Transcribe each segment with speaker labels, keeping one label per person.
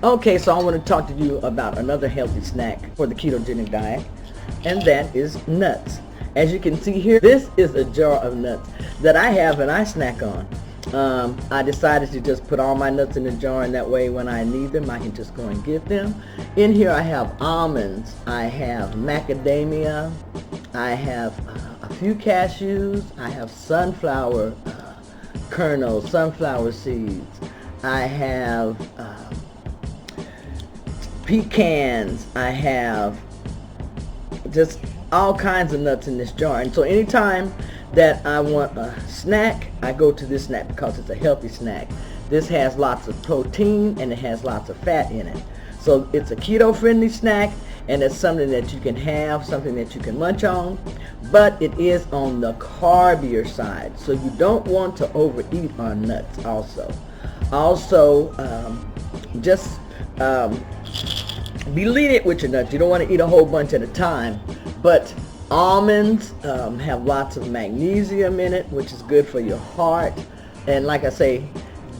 Speaker 1: Okay, so I want to talk to you about another healthy snack for the ketogenic diet, and that is nuts. As you can see here, this is a jar of nuts that I have and I snack on. I decided to just put all my nuts in a jar, and that way when I need them I can just go and get them. In here I have almonds, I have macadamia, I have a few cashews, I have sunflower kernels, sunflower seeds, I have pecans, I have just all kinds of nuts in this jar. And so anytime that I want a snack, I go to this snack because it's a healthy snack. This has lots of protein and it has lots of fat in it. So it's a keto friendly snack, and it's something that you can have, something that you can munch on, but it is on the carbier side. So you don't want to overeat on nuts also. Just be lenient with your nuts. You don't want to eat a whole bunch at a time, but almonds have lots of magnesium in it, which is good for your heart. And like I say,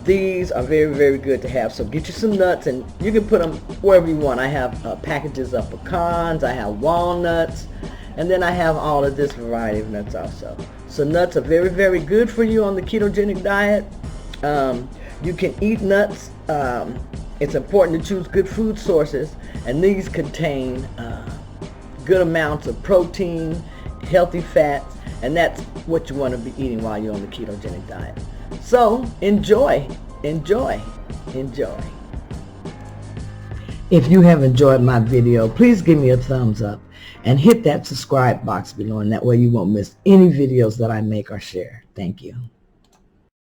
Speaker 1: these are very, very good to have. So get you some nuts, and you can put them wherever you want. I have packages of pecans, I have walnuts, and then I have all of this variety of nuts also. So nuts are very, very good for you on the ketogenic diet. You can eat nuts. It's important to choose good food sources, and these contain good amounts of protein, healthy fats, and that's what you want to be eating while you're on the ketogenic diet. So enjoy, enjoy, enjoy. If you have enjoyed my video, please give me a thumbs up and hit that subscribe box below, and that way you won't miss any videos that I make or share. Thank you.